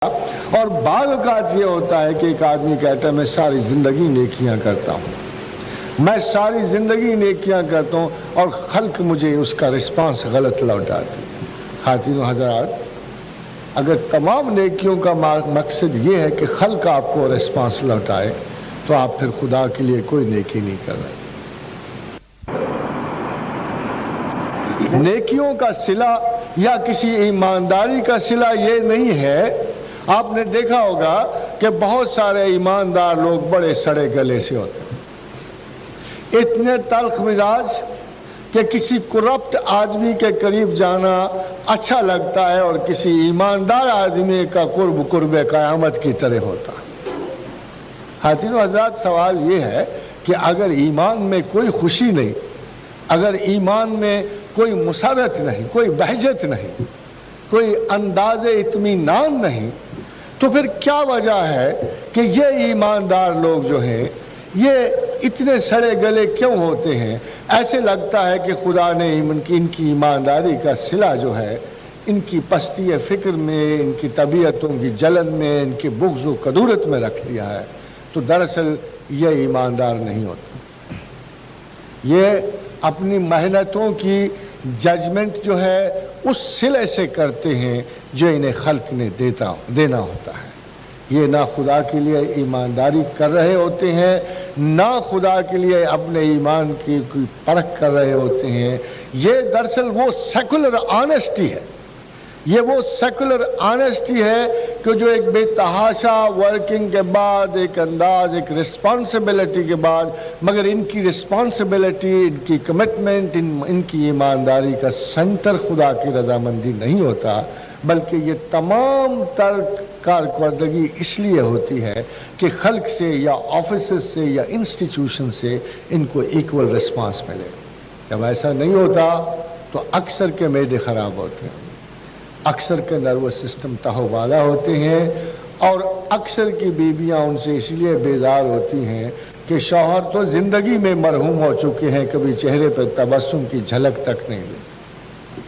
اور بعض اوقات یہ ہوتا ہے کہ ایک آدمی کہتا ہے میں ساری زندگی نیکیاں کرتا ہوں، میں ساری زندگی نیکیاں کرتا ہوں اور خلق مجھے اس کا رسپانس غلط لوٹاتی ہے۔ خواتین و حضرات، اگر تمام نیکیوں کا مقصد یہ ہے کہ خلق آپ کو رسپانس لوٹائے تو آپ پھر خدا کے لیے کوئی نیکی نہیں کر رہے۔ نیکیوں کا صلہ یا کسی ایمانداری کا صلہ یہ نہیں ہے۔ آپ نے دیکھا ہوگا کہ بہت سارے ایماندار لوگ بڑے سڑے گلے سے ہوتے ہیں، اتنے تلخ مزاج کہ کسی کرپٹ آدمی کے قریب جانا اچھا لگتا ہے اور کسی ایماندار آدمی کا قرب قیامت کی طرح ہوتا ہے۔ خواتین و حضرات، سوال یہ ہے کہ اگر ایمان میں کوئی خوشی نہیں، اگر ایمان میں کوئی مسرت نہیں، کوئی بہجت نہیں، کوئی انداز اطمینان نہیں، تو پھر کیا وجہ ہے کہ یہ ایماندار لوگ جو ہیں یہ اتنے سڑے گلے کیوں ہوتے ہیں؟ ایسے لگتا ہے کہ خدا نے ان کی ایمانداری کا صلہ جو ہے ان کی پستی فکر میں، ان کی طبیعتوں کی جلن میں، ان کی بغض و کدورت میں رکھ دیا ہے۔ تو دراصل یہ ایماندار نہیں ہوتا، یہ اپنی محنتوں کی ججمنٹ جو ہے اس صلے سے کرتے ہیں جو انہیں خلق نے دینا ہوتا ہے۔ یہ نہ خدا کے لیے ایمانداری کر رہے ہوتے ہیں، نہ خدا کے لیے اپنے ایمان کی کوئی پرکھ کر رہے ہوتے ہیں۔ یہ دراصل وہ سیکولر آنیسٹی ہے، یہ وہ سیکولر آنیسٹی ہے کہ جو ایک بے تحاشا ورکنگ کے بعد، ایک انداز، ایک رسپانسبلٹی کے بعد، مگر ان کی رسپانسبلٹی، ان کی کمٹمنٹ، ان کی ایمانداری کا سنٹر خدا کی رضامندی نہیں ہوتا، بلکہ یہ تمام تر کارکردگی اس لیے ہوتی ہے کہ خلق سے یا آفیسز سے یا انسٹیٹیوشن سے ان کو ایکول رسپانس ملے۔ جب ایسا نہیں ہوتا تو اکثر کے معدے خراب ہوتے ہیں، اکثر کے نروس سسٹم تہوالہ ہوتے ہیں، اور اکثر کی بیویاں ان سے اس لیے بیزار ہوتی ہیں کہ شوہر تو زندگی میں مرحوم ہو چکے ہیں، کبھی چہرے پہ تبسم کی جھلک تک نہیں ملتی۔